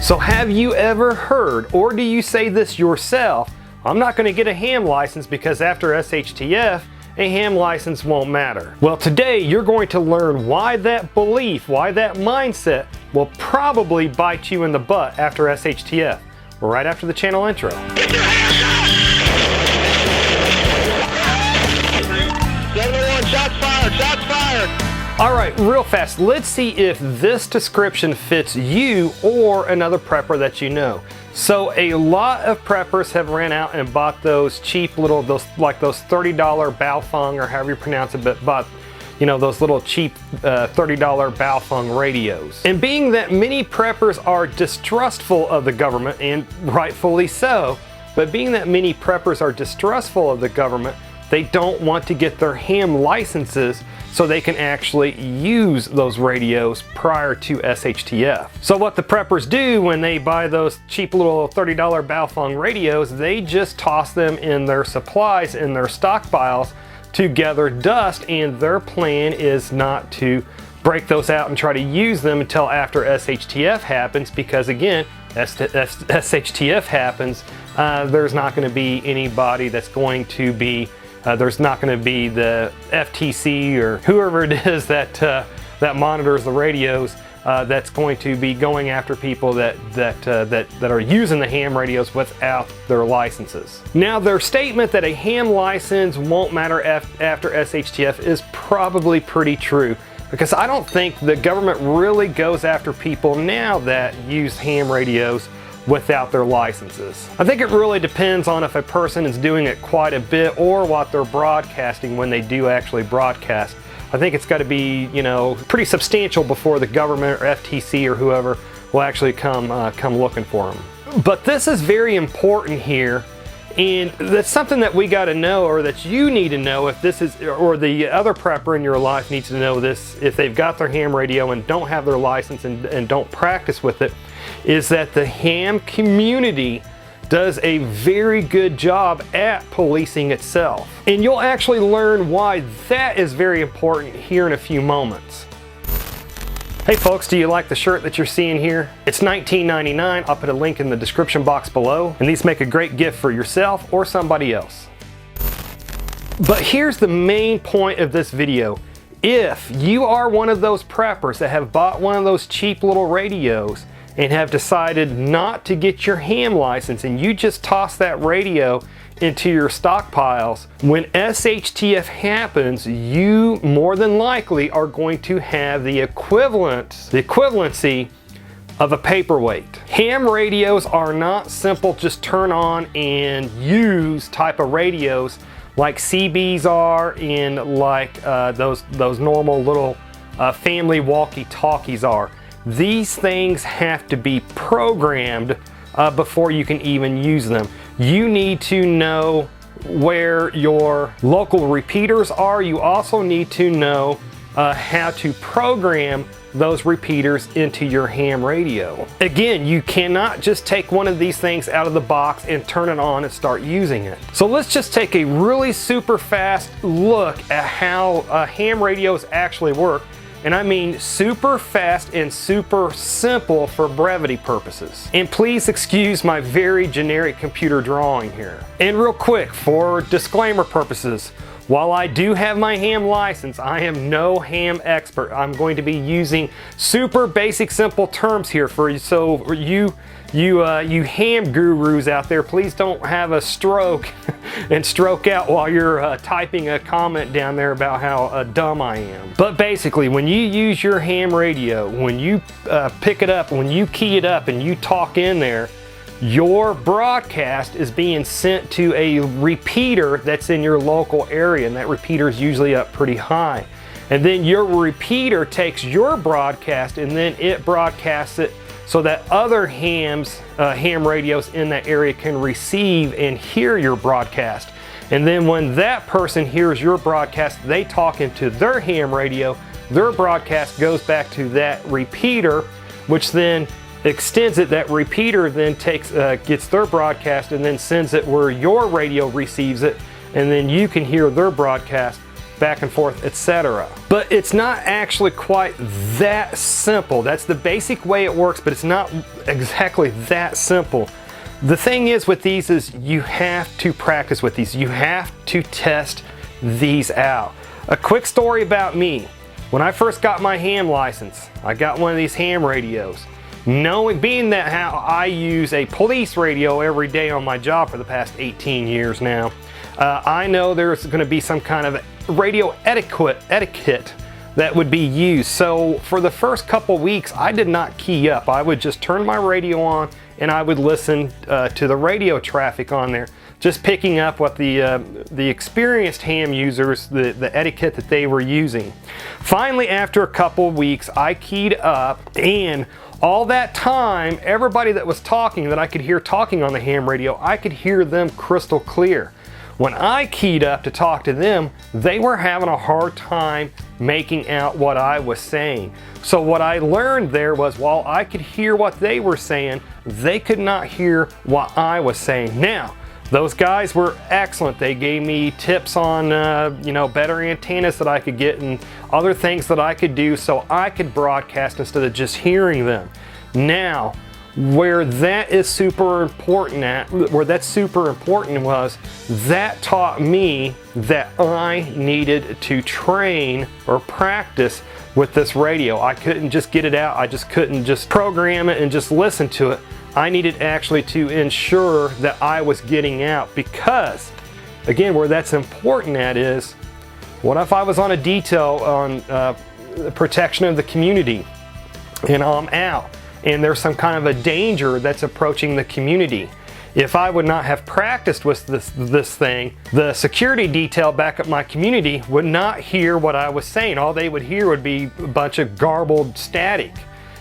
So have you ever heard, or do you say this yourself, I'm not going to get a ham license because after SHTF, a ham license won't matter? Well, today you're going to learn why that belief, why that mindset will probably bite you in the butt after SHTF, right after the channel intro. Shots fired! Shots fired! All right, real fast, let's see if this description fits you or another prepper that you know. So a lot of preppers have ran out and bought those cheap little, those $30 Baofeng, or however you pronounce it, but bought, you know, those little cheap $30 Baofeng radios. And being that many preppers are distrustful of the government, and rightfully so, but being that many preppers are distrustful of the government, they don't want to get their ham licenses so they can actually use those radios prior to SHTF. So what the preppers do when they buy those cheap little $30 Baofeng radios, they just toss them in their supplies, in their stockpiles, to gather dust, and their plan is not to break those out and try to use them until after SHTF happens, because again, SHTF happens, there's not going to be anybody that's going to be there's not going to be the FTC or whoever it is that that monitors the radios that's going to be going after people that are using the ham radios without their licenses. Now, their statement that a ham license won't matter after SHTF is probably pretty true, because I don't think the government really goes after people now that use ham radios without their licenses. I think it really depends on if a person is doing it quite a bit or what they're broadcasting when they do actually broadcast. I think it's got to be, you know, pretty substantial before the government or FTC or whoever will actually come looking for them. But this is very important here, and that's something that we got to know, or that you need to know, if this is, or the other prepper in your life needs to know this, if they've got their ham radio and don't have their license and don't practice with it, is that the ham community does a very good job at policing itself. And you'll actually learn why that is very important here in a few moments. Hey folks, do you like the shirt that you're seeing here? It's $19.99. I'll put a link in the description box below, and these make a great gift for yourself or somebody else. But here's the main point of this video. If you are one of those preppers that have bought one of those cheap little radios and have decided not to get your ham license, and you just toss that radio into your stockpiles, when SHTF happens, you more than likely are going to have the equivalency of a paperweight. Ham radios are not simple just turn on and use type of radios like CBs are, and like those normal little family walkie-talkies are. These things have to be programmed before you can even use them. You need to know where your local repeaters are. You also need to know how to program those repeaters into your ham radio. Again, you cannot just take one of these things out of the box and turn it on and start using it. So let's just take a really super fast look at how ham radios actually work. And I mean super fast and super simple for brevity purposes. And please excuse my very generic computer drawing here. And real quick, for disclaimer purposes, while I do have my ham license, I am no ham expert. I'm going to be using super basic simple terms here for you, so you ham gurus out there, please don't have a stroke and stroke out while you're typing a comment down there about how dumb I am. But basically, when you use your ham radio, when you pick it up, when you key it up and you talk in there, your broadcast is being sent to a repeater that's in your local area, and that repeater is usually up pretty high. And then your repeater takes your broadcast and then it broadcasts it so that other ham radios in that area can receive and hear your broadcast. And then when that person hears your broadcast, they talk into their ham radio, their broadcast goes back to that repeater, which then extends it. That repeater then gets their broadcast and then sends it where your radio receives it, and then you can hear their broadcast back and forth, etc. But it's not actually quite that simple. That's the basic way it works, but it's not exactly that simple. The thing is with these is you have to practice with these. You have to test these out. A quick story about me. When I first got my ham license, I got one of these ham radios. Being that how I use a police radio every day on my job for the past 18 years now, I know there's going to be some kind of radio etiquette that would be used. So for the first couple weeks, I did not key up. I would just turn my radio on and I would listen to the radio traffic on there, just picking up what the experienced ham users, the etiquette that they were using. Finally, after a couple of weeks, I keyed up, and all that time, everybody that was talking, that I could hear talking on the ham radio, I could hear them crystal clear. When I keyed up to talk to them, they were having a hard time making out what I was saying. So what I learned there was, while I could hear what they were saying, they could not hear what I was saying. Now, those guys were excellent. They gave me tips on better antennas that I could get and other things that I could do so I could broadcast instead of just hearing them. Now, where that's super important was that taught me that I needed to train or practice with this radio. I couldn't just get it out. I just couldn't just program it and just listen to it. I needed actually to ensure that I was getting out, because again, where that's important at is, what if I was on a detail on the protection of the community and I'm out and there's some kind of a danger that's approaching the community? If I would not have practiced with this thing, the security detail back at my community would not hear what I was saying. All they would hear would be a bunch of garbled static.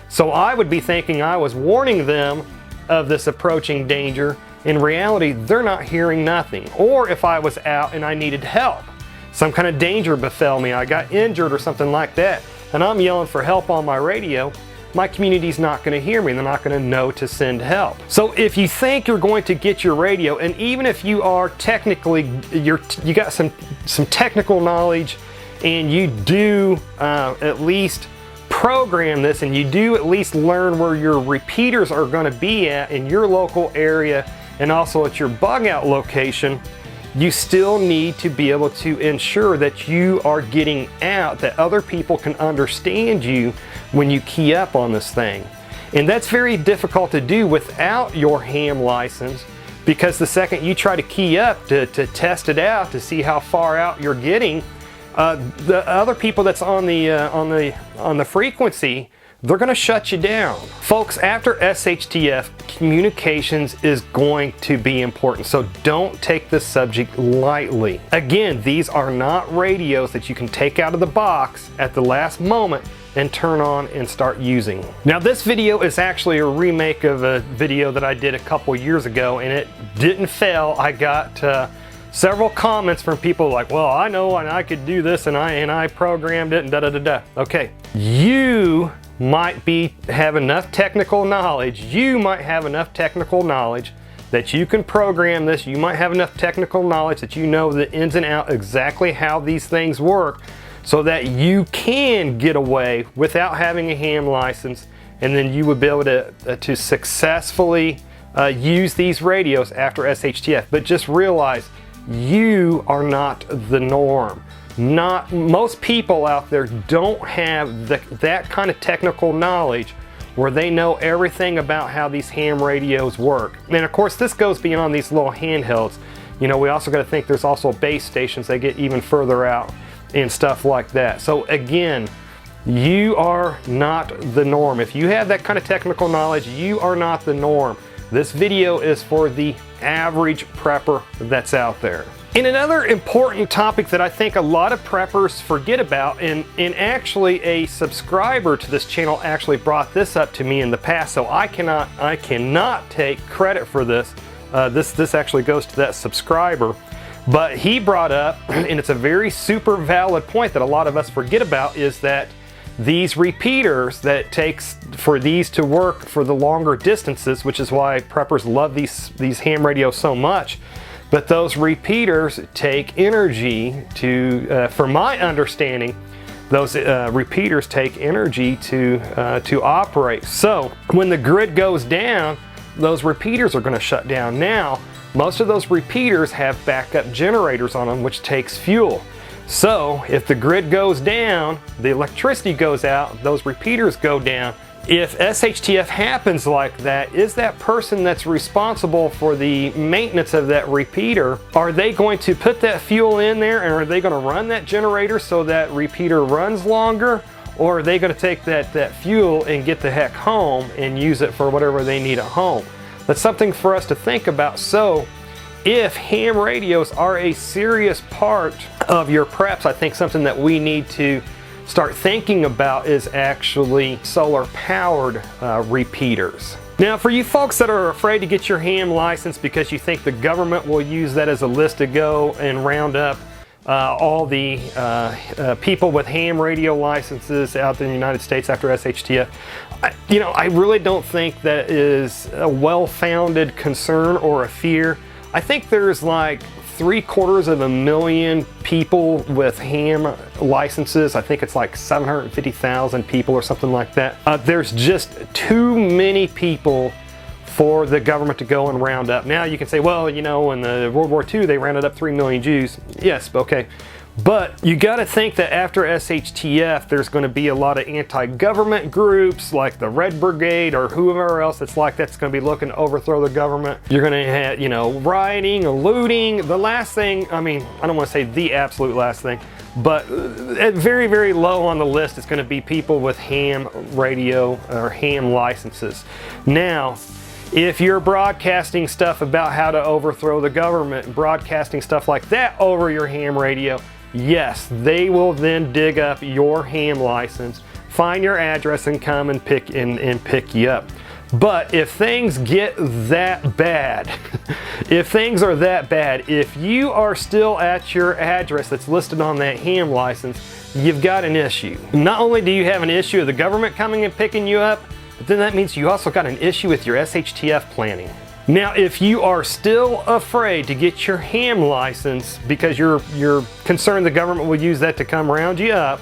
So I would be thinking I was warning them of this approaching danger. In reality, they're not hearing nothing. Or if I was out and I needed help, some kind of danger befell me, I got injured or something like that, and I'm yelling for help on my radio, my community's not going to hear me. They're not going to know to send help. So if you think you're going to get your radio, and even if you are technically, you got some technical knowledge, and you do at least program this, and you do at least learn where your repeaters are going to be at in your local area and also at your bug out location, you still need to be able to ensure that you are getting out, that other people can understand you when you key up on this thing. And that's very difficult to do without your ham license, because the second you try to key up to test it out to see how far out you're getting, the other people that's on the frequency, they're going to shut you down. Folks, after SHTF, communications is going to be important, so don't take this subject lightly. Again, these are not radios that you can take out of the box at the last moment and turn on and start using. Now, this video is actually a remake of a video that I did a couple years ago, and it didn't fail. I got several comments from people like, well, I know and I could do this and I programmed it and da-da-da-da. Okay, you might have enough technical knowledge. You might have enough technical knowledge that you can program this. You might have enough technical knowledge that you know the ins and outs exactly how these things work, so that you can get away without having a ham license, and then you would be able to successfully use these radios after SHTF. But just realize, you are not the norm. Most people out there don't have that kind of technical knowledge where they know everything about how these ham radios work. And of course, this goes beyond these little handhelds. You know, we also got to think there's also base stations that get even further out and stuff like that. So again, you are not the norm. If you have that kind of technical knowledge, you are not the norm. This video is for the average prepper that's out there. And another important topic that I think a lot of preppers forget about, and actually a subscriber to this channel actually brought this up to me in the past, so I cannot take credit for this. This actually goes to that subscriber. But he brought up, and it's a very super valid point that a lot of us forget about, is that these repeaters that it takes for these to work for the longer distances, which is why preppers love these ham radios so much, But those repeaters take energy to, from my understanding, those repeaters take energy to operate. So when the grid goes down, those repeaters are going to shut down. Now, most of those repeaters have backup generators on them, which takes fuel. So if the grid goes down, the electricity goes out, those repeaters go down. If SHTF happens like that, is that person that's responsible for the maintenance of that repeater, are they going to put that fuel in there and are they going to run that generator so that repeater runs longer? Or are they going to take that fuel and get the heck home and use it for whatever they need at home? That's something for us to think about. So if ham radios are a serious part of your preps, I think something that we need to start thinking about is actually solar powered repeaters. Now, for you folks that are afraid to get your ham license because you think the government will use that as a list to go and round up all the people with ham radio licenses out in the United States after SHTF, I really don't think that is a well-founded concern or a fear. I think there's like 750,000 people with ham licenses. I think it's like 750,000 people or something like that. There's just too many people for the government to go and round up. Now you can say, well, in the World War II they rounded up 3 million Jews. Yes, okay. But you got to think that after SHTF there's going to be a lot of anti-government groups like the Red Brigade or whoever else that's like that's going to be looking to overthrow the government. You're going to have, rioting, looting. The last thing, I don't want to say the absolute last thing, but at very, very low on the list is going to be people with ham radio or ham licenses. Now, if you're broadcasting stuff about how to overthrow the government, broadcasting stuff like that over your ham radio, yes, they will then dig up your ham license, find your address, and come and pick you up. But if things get that bad, if you are still at your address that's listed on that ham license, you've got an issue. Not only do you have an issue of the government coming and picking you up, but then that means you also got an issue with your SHTF planning. Now, if you are still afraid to get your ham license because you're concerned the government will use that to come round you up,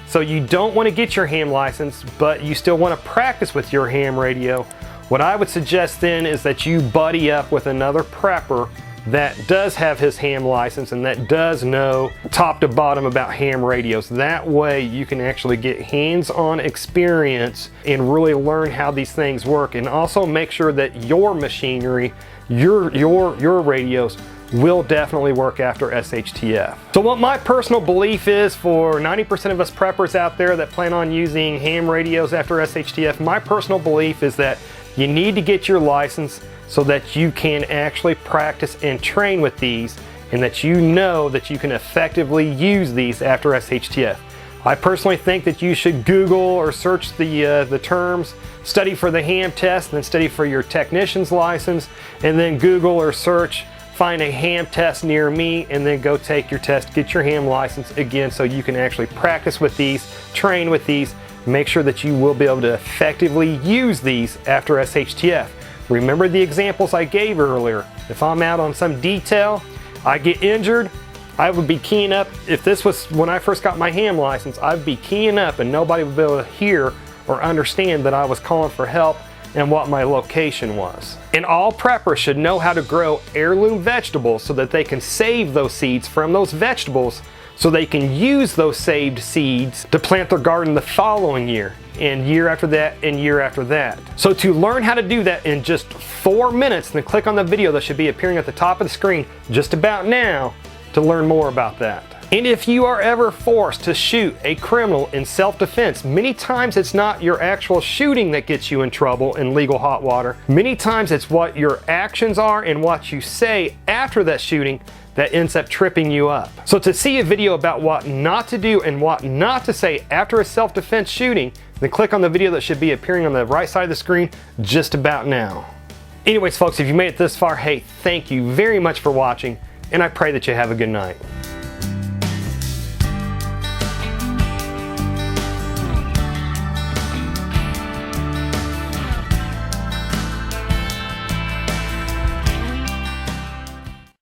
so you don't want to get your ham license, but you still want to practice with your ham radio, what I would suggest then is that you buddy up with another prepper that does have his ham license and that does know top to bottom about ham radios. That way you can actually get hands-on experience and really learn how these things work, and also make sure that your machinery, your radios will definitely work after SHTF. So what my personal belief is for 90% of us preppers out there that plan on using ham radios after SHTF, my personal belief is that you need to get your license so that you can actually practice and train with these, and that you know that you can effectively use these after SHTF. I personally think that you should Google or search the terms, study for the ham test, and then study for your technician's license, and then Google or search, find a ham test near me, and then go take your test, get your ham license again, so you can actually practice with these, train with these, make sure that you will be able to effectively use these after SHTF. Remember the examples I gave earlier. If I'm out on some detail, I get injured, I would be keying up. If this was when I first got my ham license, I'd be keying up and nobody would be able to hear or understand that I was calling for help and what my location was. And all preppers should know how to grow heirloom vegetables so that they can save those seeds from those vegetables, so they can use those saved seeds to plant their garden the following year, and year after that, and year after that. So to learn how to do that in just 4 minutes, then click on the video that should be appearing at the top of the screen just about now to learn more about that. And if you are ever forced to shoot a criminal in self-defense, many times it's not your actual shooting that gets you in trouble in legal hot water. Many times it's what your actions are and what you say after that shooting that ends up tripping you up. So to see a video about what not to do and what not to say after a self-defense shooting, then click on the video that should be appearing on the right side of the screen just about now. Anyways folks, if you made it this far, hey, thank you very much for watching, and I pray that you have a good night.